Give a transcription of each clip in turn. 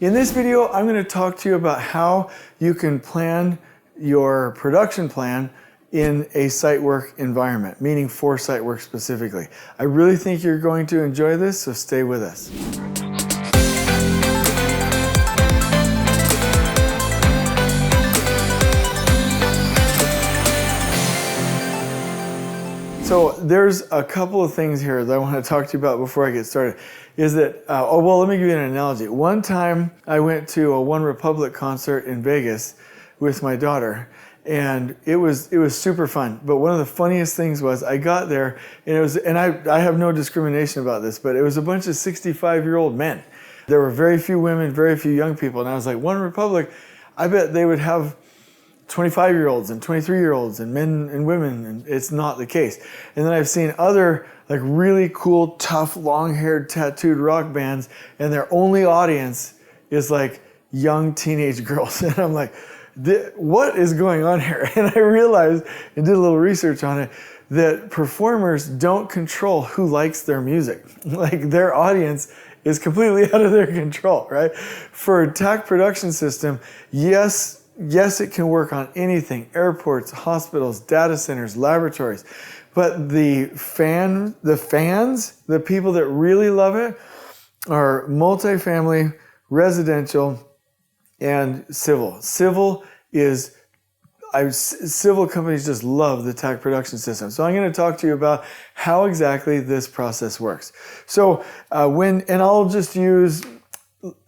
In this video, I'm going to talk to you about how you can plan your production plan in a site work environment, meaning for site work specifically. I really think you're going to enjoy this, so stay with us. So there's a couple of things here that I want to talk to you about before I get started. Is that, let me give you an analogy. One time I went to a One Republic concert in Vegas with my daughter, and it was super fun. But one of the funniest things was I got there, and I have no discrimination about this, but it was a bunch of 65-year-old men. There were very few women, very few young people, and I was like, One Republic, I bet they would have 25-year-olds and 23-year-olds and men and women, and it's not the case. And then I've seen other like really cool, tough, long-haired, tattooed rock bands, and their only audience is like young teenage girls. And I'm like, what is going on here? And I realized, and did a little research on it, that performers don't control who likes their music. Like their audience is completely out of their control, right? For TAC Production System, yes, it can work on anything, airports, hospitals, data centers, laboratories, but the fans, the people that really love it are multifamily, residential, and civil. Civil companies just love the TAC Production System. So I'm going to talk to you about how exactly this process works. So I'll just use,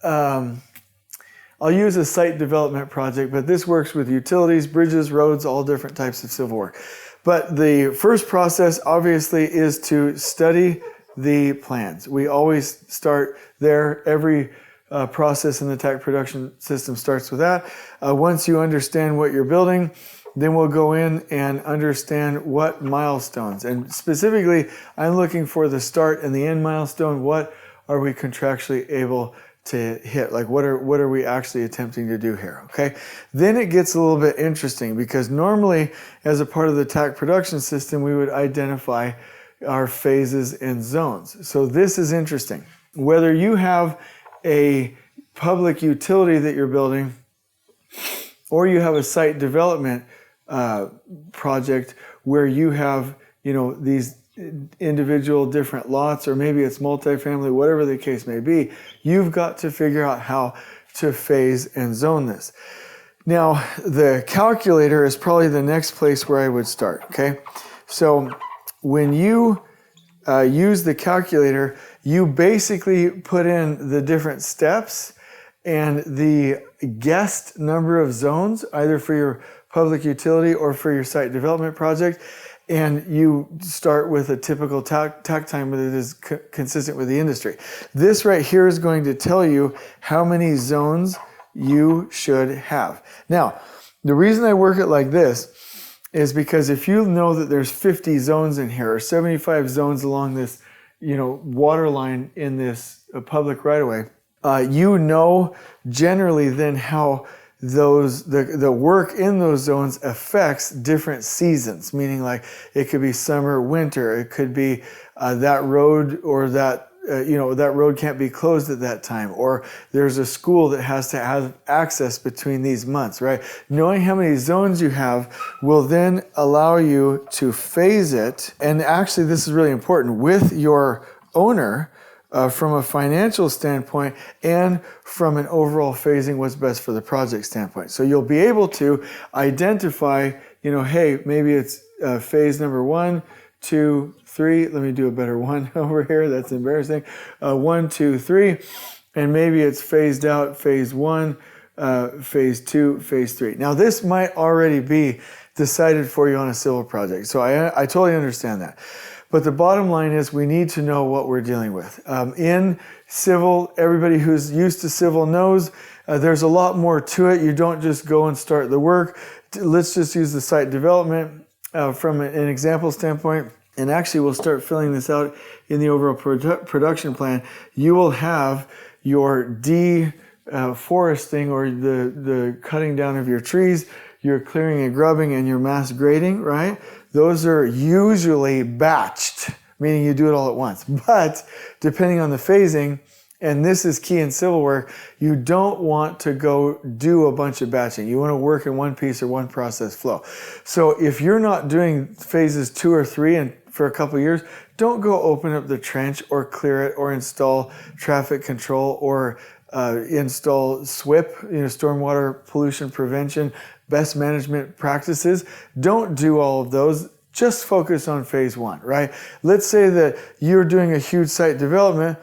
I'll use a site development project, but this works with utilities, bridges, roads, all different types of civil work. But the first process, obviously, is to study the plans. We always start there. Every process in the TAC Production System starts with that. Once you understand what you're building, then we'll go in and understand what milestones. And specifically, I'm looking for the start and the end milestone. What are we contractually able to hit? Like what are we actually attempting to do here? Okay. Then it gets a little bit interesting because normally as a part of the TAC Production System, we would identify our phases and zones. So this is interesting. Whether you have a public utility that you're building or you have a site development project where you have, these individual different lots, or maybe it's multifamily, whatever the case may be, you've got to figure out how to phase and zone this. Now, the calculator is probably the next place where I would start, okay? So when you use the calculator, you basically put in the different steps and the guessed number of zones, either for your public utility or for your site development project. And you start with a typical TAC time that is consistent with the industry. This right here is going to tell you how many zones you should have. Now, the reason I work it like this is because if you know that there's 50 zones in here or 75 zones along this, water line in this public right-of-way, generally then how the work in those zones affects different seasons, meaning like it could be summer, winter, it could be that road or that road can't be closed at that time, or there's a school that has to have access between these months, right? Knowing how many zones you have will then allow you to phase it. And actually, this is really important with your owner, from a financial standpoint and from an overall phasing what's best for the project standpoint. So you'll be able to identify, hey, maybe it's phase number 1, 2, 3. Let me do a better one over here. That's embarrassing. 1, 2, 3. And maybe it's phased out, phase 1, phase 2, phase 3. Now this might already be decided for you on a civil project. So I totally understand that. But the bottom line is we need to know what we're dealing with. In civil, everybody who's used to civil knows there's a lot more to it. You don't just go and start the work. Let's just use the site development from an example standpoint. And actually, we'll start filling this out in the overall production plan. You will have your deforesting or the cutting down of your trees, your clearing and grubbing, and your mass grading, right? Those are usually batched, meaning you do it all at once. But depending on the phasing And this is key in civil work. You don't want to go do a bunch of batching. You want to work in one piece or one process flow. So if you're not doing phases 2 or 3 and for a couple of years, don't go open up the trench or clear it or install traffic control or install SWIP, stormwater pollution prevention, best management practices. Don't do all of those. Just focus on phase 1, right? Let's say that you're doing a huge site development.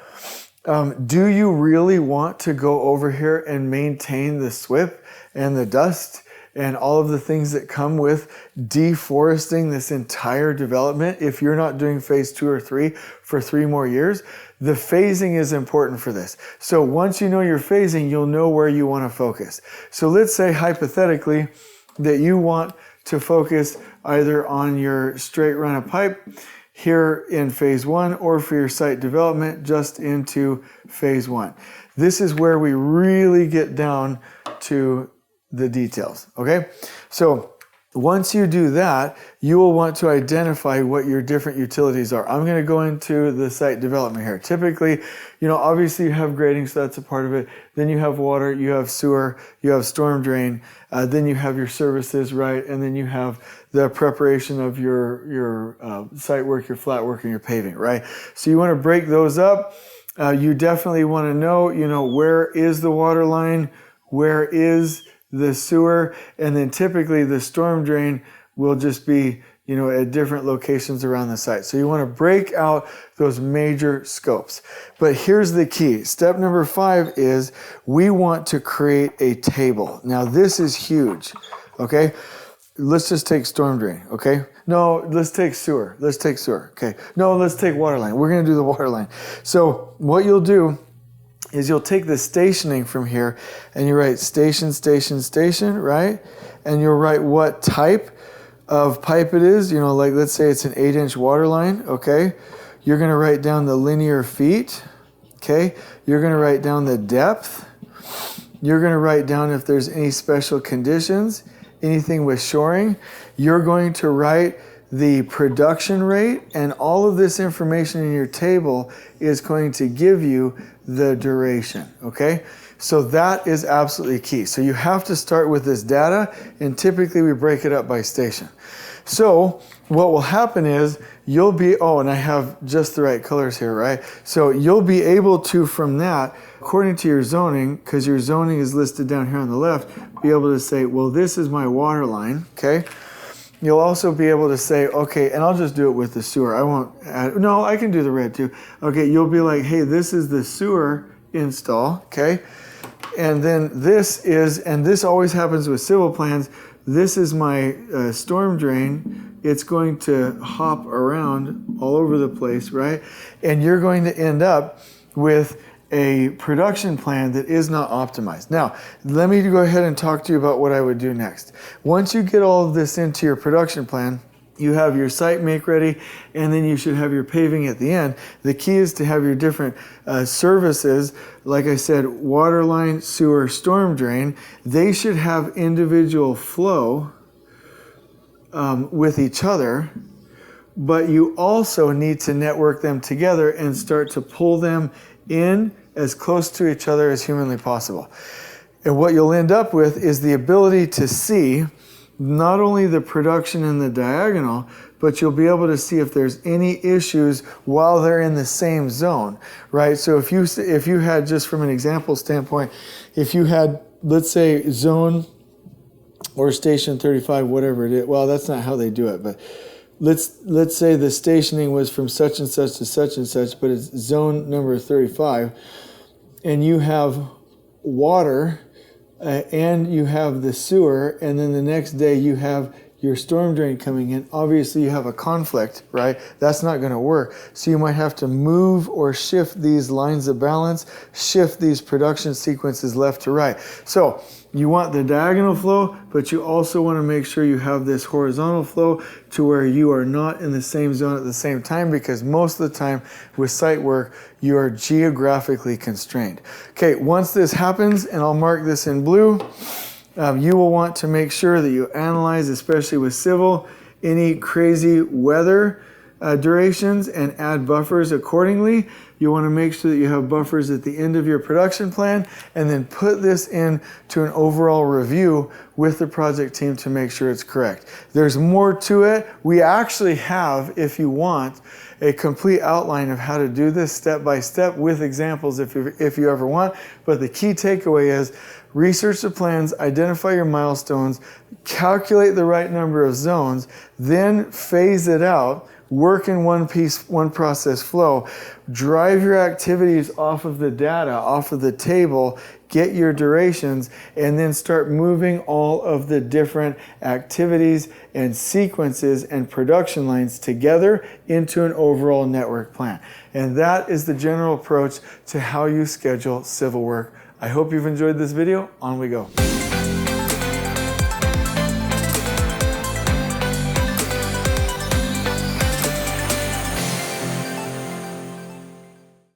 Do you really want to go over here and maintain the SWIP and the dust and all of the things that come with deforesting this entire development if you're not doing phase 2 or 3 for 3 more years? The phasing is important for this. So once you know your phasing, you'll know where you want to focus. So let's say hypothetically that you want to focus either on your straight run of pipe here in phase 1 or for your site development just into phase 1. This is where we really get down to the details, okay? So once you do that, you will want to identify what your different utilities are. I'm going to go into the site development here. Typically, obviously you have grading, so that's a part of it. Then you have water, you have sewer, you have storm drain, then you have your services, right? And then you have the preparation of your site work, your flat work, and your paving, right? So you want to break those up. You definitely want to know, where is the water line, where is the sewer, and then typically the storm drain will just be, at different locations around the site. So you want to break out those major scopes. But here's the key. Step number 5 is we want to create a table. Now this is huge, okay? Let's just take storm drain, okay? No, let's take sewer. Let's take sewer, okay? No, let's take water line. We're going to do the water line. So what you'll do is you'll take the stationing from here and you write station, station, station, right? And you'll write what type of pipe it is. Like let's say it's an 8-inch water line, okay? You're going to write down the linear feet, okay? You're going to write down the depth. You're going to write down if there's any special conditions, anything with shoring. You're going to write the production rate, and all of this information in your table is going to give you the duration, okay? So that is absolutely key. So you have to start with this data, and typically we break it up by station. So what will happen is you'll be, and I have just the right colors here, right? So you'll be able to, from that, according to your zoning, because your zoning is listed down here on the left, be able to say, well, this is my water line, okay? You'll also be able to say, okay, and I'll just do it with the sewer. I won't add, no, I can do the red too. Okay, you'll be like, hey, this is the sewer install, okay? And then this is, and this always happens with civil plans, this is my storm drain. It's going to hop around all over the place, right? And you're going to end up with a production plan that is not optimized. Now, let me go ahead and talk to you about what I would do next. Once you get all of this into your production plan, you have your site make ready, and then you should have your paving at the end. The key is to have your different services, like I said, water line, sewer, storm drain. They should have individual flow with each other, but you also need to network them together and start to pull them in as close to each other as humanly possible. And what you'll end up with is the ability to see not only the production in the diagonal, but you'll be able to see if there's any issues while they're in the same zone, right? So if you had, just from an example standpoint, if you had, let's say, zone or station 35, whatever it is, well, that's not how they do it, but let's say the stationing was from such and such to such and such, but it's zone number 35, and you have water and you have the sewer, and then the next day you have your storm drain coming in. Obviously you have a conflict, right? That's not going to work. So you might have to move or shift these lines of balance, shift these production sequences left to right. So you want the diagonal flow, but you also want to make sure you have this horizontal flow to where you are not in the same zone at the same time, because most of the time with site work, you are geographically constrained. Okay, once this happens, and I'll mark this in blue, you will want to make sure that you analyze, especially with civil, any crazy weather durations and add buffers accordingly. You want to make sure that you have buffers at the end of your production plan, and then put this into an overall review with the project team to make sure it's correct. There's more to it. We actually have, if you want, a complete outline of how to do this step by step with examples if you ever want. But the key takeaway is research the plans, identify your milestones, calculate the right number of zones, then phase it out, work in one process flow, drive your activities off of the data, off of the table, get your durations, and then start moving all of the different activities and sequences and production lines together into an overall network plan. And that is the general approach to how you schedule civil work. I hope you've enjoyed this video. On we go.